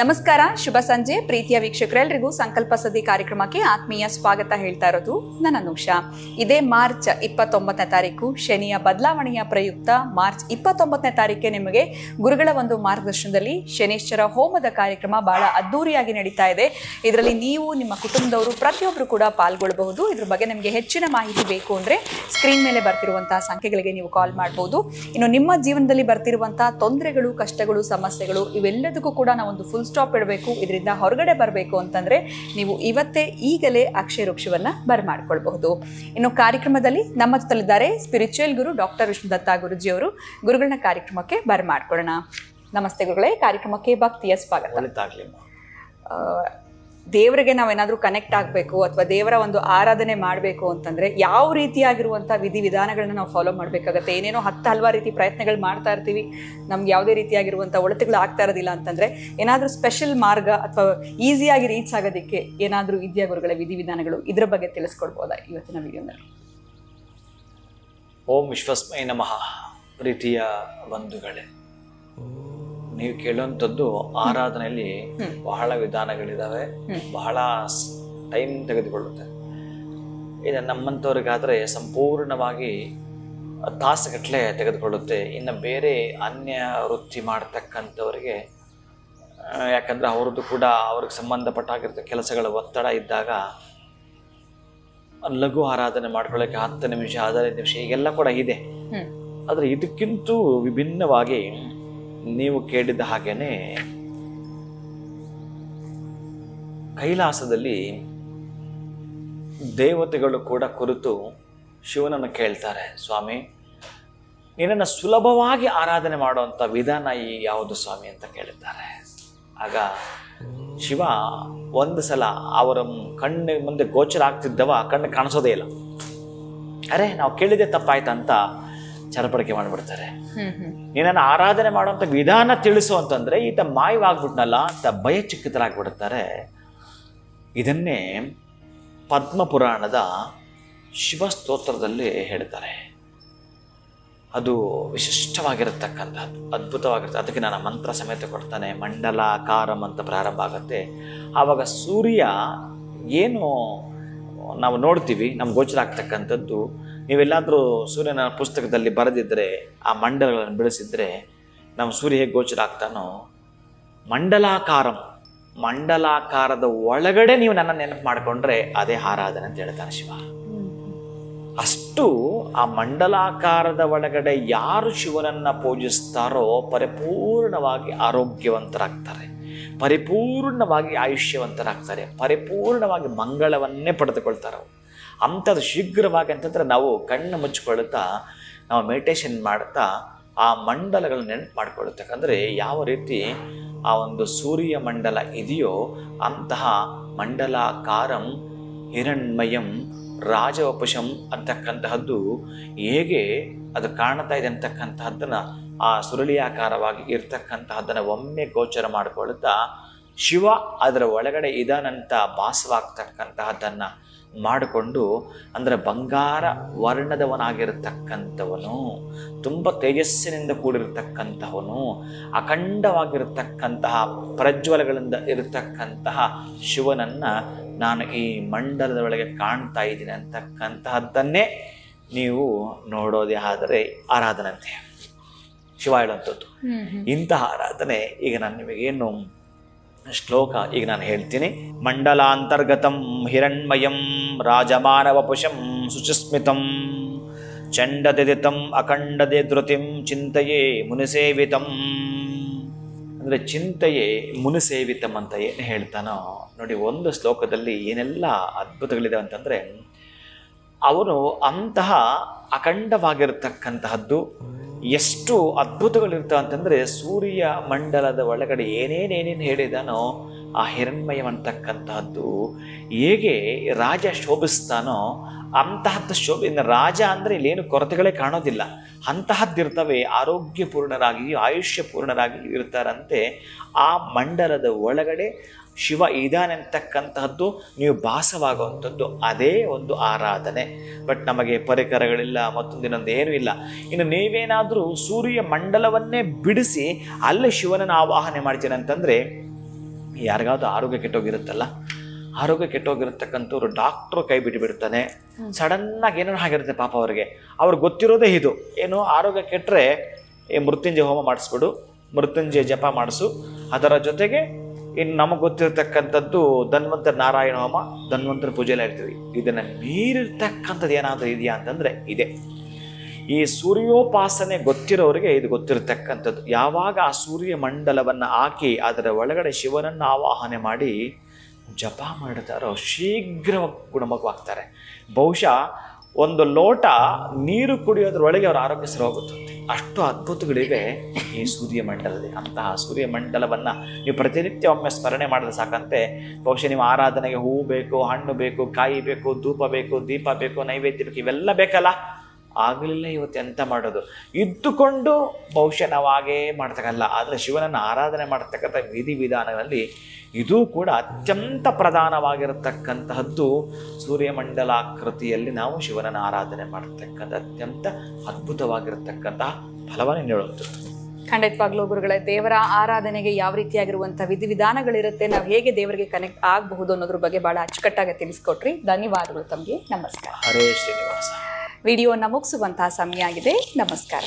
ನಮಸ್ಕಾರ, ಶುಭ ಸಂಜೆ ಪ್ರೀತಿಯ ವೀಕ್ಷಕರೆಲ್ಲರಿಗೂ ಸಂಕಲ್ಪ ಸದಿ ಕಾರ್ಯಕ್ರಮಕ್ಕೆ ಆತ್ಮೀಯ ಸ್ವಾಗತ ಹೇಳ್ತಾ ಇರೋದು ನನ್ನ ಅನುಷಾ. ಇದೇ ಮಾರ್ಚ್ 29ನೇ ತಾರೀಕು ಶನಿಯ ಬದಲಾವಣೆಯ ಪ್ರಯುಕ್ತ ಮಾರ್ಚ್ 29ನೇ ತಾರೀಕೆ ನಿಮಗೆ ಗುರುಗಳ ಒಂದು ಮಾರ್ಗದರ್ಶನದಲ್ಲಿ ಶನೇಶ್ವರ ಹೋಮದ ಕಾರ್ಯಕ್ರಮ ಬಹಳ ಅದ್ದೂರಿಯಾಗಿ ನಡೀತಾ ಇದೆ. ಇದರಲ್ಲಿ ನೀವು ನಿಮ್ಮ ಕುಟುಂಬದವರು ಪ್ರತಿಯೊಬ್ಬರು ಕೂಡ ಪಾಲ್ಗೊಳ್ಳಬಹುದು. ಇದ್ರ ಬಗ್ಗೆ ನಿಮಗೆ ಹೆಚ್ಚಿನ ಮಾಹಿತಿ ಬೇಕು ಅಂದರೆ ಸ್ಕ್ರೀನ್ ಮೇಲೆ ಬರ್ತಿರುವಂತಹ ಸಂಖ್ಯೆಗಳಿಗೆ ನೀವು ಕಾಲ್ ಮಾಡಬಹುದು. ಇನ್ನು ನಿಮ್ಮ ಜೀವನದಲ್ಲಿ ಬರ್ತಿರುವಂತಹ ತೊಂದರೆಗಳು, ಕಷ್ಟಗಳು, ಸಮಸ್ಯೆಗಳು ಇವೆಲ್ಲದಕ್ಕೂ ಕೂಡ ನಾವೊಂದು ಫುಲ್ ಸ್ಟಾಪ್ ಇಡಬೇಕು, ಇದರಿಂದ ಹೊರಗಡೆ ಬರಬೇಕು ಅಂತಂದ್ರೆ ನೀವು ಇವತ್ತೇ ಈಗಲೇ ಅಕ್ಷಯ ವೃಕ್ಷವನ್ನ ಬರಮಾಡ್ಕೊಳ್ಬಹುದು. ಇನ್ನು ಕಾರ್ಯಕ್ರಮದಲ್ಲಿ ನಮ್ಮ ಜೊತೆಲಿದ್ದಾರೆ ಸ್ಪಿರಿಚುವಲ್ ಗುರು ಡಾಕ್ಟರ್ ವಿಷ್ಣುದತ್ತ ಗುರುಜಿ ಅವರು. ಗುರುಗಳನ್ನ ಕಾರ್ಯಕ್ರಮಕ್ಕೆ ಬರಮಾಡ್ಕೊಳ್ಳೋಣ. ನಮಸ್ತೆ ಗುರುಗಳೇ, ಕಾರ್ಯಕ್ರಮಕ್ಕೆ ಭಕ್ತಿಯ ಸ್ವಾಗತ. ದೇವರಿಗೆ ನಾವೇನಾದ್ರೂ ಕನೆಕ್ಟ್ ಆಗಬೇಕು ಅಥವಾ ದೇವರ ಒಂದು ಆರಾಧನೆ ಮಾಡಬೇಕು ಅಂತಂದ್ರೆ ಯಾವ ರೀತಿಯಾಗಿರುವಂಥ ವಿಧಿವಿಧಾನಗಳನ್ನ ನಾವು ಫಾಲೋ ಮಾಡಬೇಕಾಗತ್ತೆ? ಏನೇನೋ ಹಲವಾರು ರೀತಿ ಪ್ರಯತ್ನಗಳು ಮಾಡ್ತಾ ಇರ್ತೀವಿ, ನಮ್ಗೆ ಯಾವುದೇ ರೀತಿಯಾಗಿರುವಂಥ ಒಳತೆಗಳು ಆಗ್ತಾ ಇರೋದಿಲ್ಲ ಅಂತಂದ್ರೆ ಏನಾದರೂ ಸ್ಪೆಷಲ್ ಮಾರ್ಗ ಅಥವಾ ಈಸಿಯಾಗಿ ರೀಚ್ ಆಗೋದಕ್ಕೆ ಏನಾದರೂ ಇದೆಯಾ ಗುರುಗಳ ವಿಧಿವಿಧಾನಗಳು? ಇದ್ರ ಬಗ್ಗೆ ತಿಳಿಸ್ಕೊಡ್ಬೋದಾ ಇವತ್ತಿನ ವಿಡಿಯೋನಲ್ಲಿ? ಓಂ ವಿಶ್ವಸ್ಮೈ ನಮಃ. ಪ್ರೀತಿಯ ಬಂಧುಗಳೇ, ನೀವು ಕೇಳುವಂಥದ್ದು ಆರಾಧನೆಯಲ್ಲಿ ಬಹಳ ವಿಧಾನಗಳಿದ್ದಾವೆ, ಬಹಳ ಟೈಮ್ ತೆಗೆದುಕೊಳ್ಳುತ್ತೆ. ಇದು ನಮ್ಮಂಥವ್ರಿಗಾದರೆ ಸಂಪೂರ್ಣವಾಗಿ ತಾಸುಗಟ್ಟಲೆ ತೆಗೆದುಕೊಳ್ಳುತ್ತೆ. ಇನ್ನು ಬೇರೆ ಅನ್ಯ ವೃತ್ತಿ ಮಾಡ್ತಕ್ಕಂಥವ್ರಿಗೆ, ಯಾಕಂದರೆ ಅವ್ರದ್ದು ಕೂಡ ಅವ್ರಿಗೆ ಸಂಬಂಧಪಟ್ಟಾಗಿರ್ತ ಕೆಲಸಗಳ ಒತ್ತಡ ಇದ್ದಾಗ ಲಘು ಆರಾಧನೆ ಮಾಡ್ಕೊಳ್ಳೋಕ್ಕೆ 10 ನಿಮಿಷ 15 ನಿಮಿಷ ಹೀಗೆಲ್ಲ ಕೂಡ ಇದೆ. ಆದರೆ ಇದಕ್ಕಿಂತೂ ವಿಭಿನ್ನವಾಗಿ ನೀವು ಕೇಳಿದ ಹಾಗೇನೆ ಕೈಲಾಸದಲ್ಲಿ ದೇವತೆಗಳು ಕೂಡ ಕುರಿತು ಶಿವನನ್ನು ಕೇಳ್ತಾರೆ, ಸ್ವಾಮಿ ನಿನ್ನನ್ನು ಸುಲಭವಾಗಿ ಆರಾಧನೆ ಮಾಡುವಂಥ ವಿಧಾನ ಯಾವುದು ಸ್ವಾಮಿ ಅಂತ ಕೇಳಿದ್ದಾರೆ. ಆಗ ಶಿವ ಒಂದು ಸಲ ಅವರ ಕಣ್ಣಿನ ಮುಂದೆ ಗೋಚರ ಆಗ್ತಿದ್ದವ ಕಣ್ಣು ಕಾಣಿಸೋದೇ ಇಲ್ಲ. ಅರೆ, ನಾವು ಕೇಳಿದ್ದೆ ತಪ್ಪಾಯ್ತಂತ ಚರಪಡಿಕೆ ಮಾಡಿಬಿಡ್ತಾರೆ. ನೀನನ್ನು ಆರಾಧನೆ ಮಾಡುವಂಥ ವಿಧಾನ ತಿಳಿಸು ಅಂತಂದರೆ ಈತ ಮಾಯವಾಗ್ಬಿಟ್ನಲ್ಲ ಅಂತ ಭಯಚಿಕ್ಕಿತರಾಗ್ಬಿಡುತ್ತಾರೆ. ಇದನ್ನೇ ಪದ್ಮಪುರಾಣದ ಶಿವಸ್ತೋತ್ರದಲ್ಲಿ ಹೇಳ್ತಾರೆ. ಅದು ವಿಶಿಷ್ಟವಾಗಿರತಕ್ಕಂಥದ್ದು, ಅದ್ಭುತವಾಗಿರುತ್ತೆ. ಅದಕ್ಕೆ ನಾನು ಮಂತ್ರ ಸಮೇತ ಕೊಡ್ತಾನೆ. ಮಂಡಲಾಕಾರಂ ಅಂತ ಪ್ರಾರಂಭ ಆಗುತ್ತೆ. ಆವಾಗ ಸೂರ್ಯ ಏನು ನಾವು ನೋಡ್ತೀವಿ, ನಮ್ಗೆ ಗೋಚರ ಆಗ್ತಕ್ಕಂಥದ್ದು, ನೀವೆಲ್ಲಾದರೂ ಸೂರ್ಯನ ಪುಸ್ತಕದಲ್ಲಿ ಬರೆದಿದ್ದರೆ, ಆ ಮಂಡಲಗಳನ್ನು ಬೆಳೆಸಿದ್ರೆ ನಮ್ಮ ಸೂರ್ಯ ಹೇಗೆ ಗೋಚರ ಆಗ್ತಾನೋ, ಮಂಡಲಾಕಾರಂ, ಮಂಡಲಾಕಾರದ ಒಳಗಡೆ ನೀವು ನನ್ನ ನೆನಪು ಮಾಡಿಕೊಂಡ್ರೆ ಅದೇ ಆರಾಧನೆ ಅಂತ ಹೇಳ್ತಾನೆ ಶಿವ. ಅಷ್ಟು ಆ ಮಂಡಲಾಕಾರದ ಒಳಗಡೆ ಯಾರು ಶಿವನನ್ನು ಪೂಜಿಸ್ತಾರೋ ಪರಿಪೂರ್ಣವಾಗಿ ಆರೋಗ್ಯವಂತರಾಗ್ತಾರೆ, ಪರಿಪೂರ್ಣವಾಗಿ ಆಯುಷ್ಯವಂತರಾಗ್ತಾರೆ, ಪರಿಪೂರ್ಣವಾಗಿ ಮಂಗಳವನ್ನೇ ಪಡೆದುಕೊಳ್ತಾರೆ. ಅಂಥದ್ದು ಶೀಘ್ರವಾಗಿ ಅಂತಂದರೆ ನಾವು ಕಣ್ಣು ಮುಚ್ಚಿಕೊಳ್ಳುತ್ತಾ ನಾವು ಮೆಡಿಟೇಷನ್ ಮಾಡ್ತಾ ಆ ಮಂಡಲಗಳನ್ನ ನೆನಪು ಮಾಡಿಕೊಳ್ಳುತ್ತಕ್ಕಂದರೆ ಯಾವ ರೀತಿ ಆ ಒಂದು ಸೂರ್ಯ ಮಂಡಲ ಇದೆಯೋ ಅಂತಹ ಮಂಡಲಾಕಾರಂ ಹಿರಣ್ಮಯಂ ರಾಜವಪುಷಂ ಅಂತಕ್ಕಂತಹದ್ದು ಹೇಗೆ ಅದು ಕಾಣ್ತಾ ಇದೆ ಅಂತಕ್ಕಂತಹದ್ದನ್ನು ಆ ಸುರುಳಿಯಾಕಾರವಾಗಿ ಇರ್ತಕ್ಕಂತಹದ್ದನ್ನು ಒಮ್ಮೆ ಗೋಚರ ಮಾಡಿಕೊಳ್ಳುತ್ತಾ ಶಿವ ಅದರ ಒಳಗಡೆ ಇದಾನಂತ ಭಾಸವಾಗ್ತಕ್ಕಂತಹದ್ದನ್ನು ಮಾಡಿಕೊಂಡು, ಅಂದರೆ ಬಂಗಾರ ವರ್ಣದವನಾಗಿರತಕ್ಕಂಥವನು, ತುಂಬ ತೇಜಸ್ಸಿನಿಂದ ಕೂಡಿರತಕ್ಕಂತಹವನು, ಅಖಂಡವಾಗಿರತಕ್ಕಂತಹ ಪ್ರಜ್ವಲಗಳಿಂದ ಇರತಕ್ಕಂತಹ ಶಿವನನ್ನು ನಾನು ಈ ಮಂಡಲದ ಒಳಗೆ ಕಾಣ್ತಾ ಇದ್ದೀನಿ ಅಂತಕ್ಕಂತಹದ್ದನ್ನೇ ನೀವು ನೋಡೋದೇ ಆದರೆ ಆರಾಧನೆ ಅಂತೆ ಶಿವ ಹೇಳುವಂಥದ್ದು. ಇಂತಹ ಆರಾಧನೆ ಈಗ ನಾನು ನಿಮಗೇನು ಶ್ಲೋಕ ಈಗ ನಾನು ಹೇಳ್ತೀನಿ. ಮಂಡಲಾಂತರ್ಗತಂ ಹಿರಣ್ಮಯಂ ರಾಜಮಾನವಪುಷಂ ಶುಚಿಸ್ಮಿತಂ ಚಂಡದಿದಿತಂ ಅಖಂಡದೆ ಧೃತಿಂ ಚಿಂತೆಯೇ ಮುನಿಸೇವಿತಂ. ಅಂದರೆ ಚಿಂತೆಯೇ ಮುನಿಸೇವಿತಂ ಅಂತ ಏನು ಹೇಳ್ತಾನೋ ನೋಡಿ, ಒಂದು ಶ್ಲೋಕದಲ್ಲಿ ಏನೆಲ್ಲ ಅದ್ಭುತಗಳಿದೆ ಅಂತಂದರೆ, ಅವರು ಅಂತಹ ಅಖಂಡವಾಗಿರತಕ್ಕಂತಹದ್ದು ಎಷ್ಟು ಅದ್ಭುತಗಳಿರ್ತವೆ ಅಂತಂದರೆ, ಸೂರ್ಯ ಮಂಡಲದ ಒಳಗಡೆ ಏನೇನೇನೇನು ಹೇಳಿದಾನೋ ಆ ಹಿರಣ್ಮಯ ಅಂತಕ್ಕಂತಹದ್ದು ಹೇಗೆ ರಾಜ ಶೋಭಿಸ್ತಾನೋ ಅಂತಹದ್ದು ಶೋಭೆಯಿಂದ ರಾಜ ಅಂದರೆ ಇಲ್ಲೇನು ಕೊರತೆಗಳೇ ಕಾಣೋದಿಲ್ಲ, ಅಂತಹದ್ದಿರ್ತವೆ. ಆರೋಗ್ಯಪೂರ್ಣರಾಗಿ ಆಯುಷ್ಯಪೂರ್ಣರಾಗಿ ಇರ್ತಾರಂತೆ. ಆ ಮಂಡಲದ ಒಳಗಡೆ ಶಿವ ಇದ್ದಾನೆ ಅಂತಕ್ಕಂತಹದ್ದು ನೀವು ಭಾಸವಾಗುವಂಥದ್ದು ಅದೇ ಒಂದು ಆರಾಧನೆ. ಬಟ್ ನಮಗೆ ಪರಿಕರಗಳಿಲ್ಲ, ಮತ್ತೊಂದಿನೊಂದು ಏನೂ ಇಲ್ಲ. ಇನ್ನು ನೀವೇನಾದರೂ ಸೂರ್ಯ ಮಂಡಲವನ್ನೇ ಬಿಡಿಸಿ ಅಲ್ಲೇ ಶಿವನನ್ನು ಆವಾಹನೆ ಮಾಡ್ತೀರ ಅಂತಂದರೆ, ಯಾರಿಗಾದ್ರೂ ಆರೋಗ್ಯ ಕೆಟ್ಟೋಗಿರುತ್ತಲ್ಲ, ಆರೋಗ್ಯ ಕೆಟ್ಟೋಗಿರತಕ್ಕಂಥವ್ರು ಡಾಕ್ಟ್ರು ಕೈ ಬಿಟ್ಟುಬಿಡ್ತಾನೆ. ಸಡನ್ನಾಗಿ ಏನೋ ಆಗಿರುತ್ತೆ ಪಾಪ ಅವ್ರಿಗೆ. ಅವ್ರಿಗೆ ಗೊತ್ತಿರೋದೇ ಇದು, ಏನು ಆರೋಗ್ಯ ಕೆಟ್ಟರೆ ಮೃತ್ಯುಂಜಯ ಹೋಮ ಮಾಡಿಸ್ಬಿಡು, ಮೃತ್ಯುಂಜಯ ಜಪ ಮಾಡಿಸು, ಅದರ ಜೊತೆಗೆ ಇನ್ನು ನಮಗೆ ಗೊತ್ತಿರತಕ್ಕಂಥದ್ದು ಧನ್ವಂತರ ನಾರಾಯಣ ಹೋಮ, ಧನ್ವಂತರ ಪೂಜೆಲ್ಲ ಹೇಳ್ತೀವಿ. ಇದನ್ನು ಮೀರಿರ್ತಕ್ಕಂಥದ್ದು ಏನಾದರೂ ಇದೆಯಾ ಅಂತಂದರೆ ಇದೆ. ಈ ಸೂರ್ಯೋಪಾಸನೆ ಗೊತ್ತಿರೋರಿಗೆ ಇದು ಗೊತ್ತಿರತಕ್ಕಂಥದ್ದು. ಯಾವಾಗ ಆ ಸೂರ್ಯ ಮಂಡಲವನ್ನು ಹಾಕಿ ಅದರ ಒಳಗಡೆ ಶಿವನನ್ನು ಆವಾಹನೆ ಮಾಡಿ ಜಪ ಮಾಡ್ತಾರೋ ಶೀಘ್ರವಾಗಿ ಗುಣಮುಖವಾಗ್ತಾರೆ. ಬಹುಶಃ ಒಂದು ಲೋಟ ನೀರು ಕುಡಿಯೋದ್ರೊಳಗೆ ಅವರ ಆರೋಗ್ಯ ಸರಿ ಹೋಗುತ್ತಂತೆ. ಅಷ್ಟು ಅದ್ಭುತಗಳಿವೆ ಈ ಸೂರ್ಯ ಮಂಡಲದಲ್ಲಿ. ಅಂತಹ ಸೂರ್ಯ ಮಂಡಲವನ್ನು ನೀವು ಪ್ರತಿನಿತ್ಯ ಒಮ್ಮೆ ಸ್ಮರಣೆ ಮಾಡಿದ್ರೆ ಸಾಕಂತೆ ಬಹುಶಃ ನೀವು ಆರಾಧನೆಗೆ ಹೂವು ಬೇಕು, ಹಣ್ಣು ಬೇಕು, ಕಾಯಿ ಬೇಕು, ಧೂಪ ಬೇಕು, ದೀಪ ಬೇಕು, ನೈವೇದ್ಯ ಬೇಕು, ಇವೆಲ್ಲ ಬೇಕಲ್ಲ. ಆಗಲಿಲ್ಲ ಇವತ್ತು ಎಂತ ಮಾಡೋದು? ಇದ್ದುಕೊಂಡು ಬಹುಶಃ ನಾವು ಹಾಗೇ ಮಾಡ್ತಕ್ಕಲ್ಲ. ಆದರೆ ಶಿವನನ್ನು ಆರಾಧನೆ ಮಾಡ್ತಕ್ಕಂಥ ವಿಧಿವಿಧಾನಗಳಲ್ಲಿ ಇದೂ ಕೂಡ ಅತ್ಯಂತ ಪ್ರಧಾನವಾಗಿರತಕ್ಕಂತಹದ್ದು. ಸೂರ್ಯಮಂಡಲಾಕೃತಿಯಲ್ಲಿ ನಾವು ಶಿವನನ್ನು ಆರಾಧನೆ ಮಾಡತಕ್ಕಂಥ ಅತ್ಯಂತ ಅದ್ಭುತವಾಗಿರತಕ್ಕಂತಹ ಫಲವನ್ನು ನೀಡುವಂಥದ್ದು. ಖಂಡಿತವಾಗ್ಲೂ ಗುರುಗಳೇ, ದೇವರ ಆರಾಧನೆಗೆ ಯಾವ ರೀತಿಯಾಗಿರುವಂಥ ವಿಧಿವಿಧಾನಗಳಿರುತ್ತೆ, ನಾವು ಹೇಗೆ ದೇವರಿಗೆ ಕನೆಕ್ಟ್ ಆಗಬಹುದು ಅನ್ನೋದ್ರ ಬಗ್ಗೆ ಬಹಳ ಅಚ್ಚುಕಟ್ಟಾಗಿ ತಿಳಿಸ್ಕೊಟ್ರಿ. ಧನ್ಯವಾದಗಳು ತಮಗೆ. ನಮಸ್ಕಾರ. ಹರೇ ಶ್ರೀನಿವಾಸ. ವಿಡಿಯೋನ ಮುಗಿಸುವಂತಹ ಸಮಯ ಆಗಿದೆ. ನಮಸ್ಕಾರ.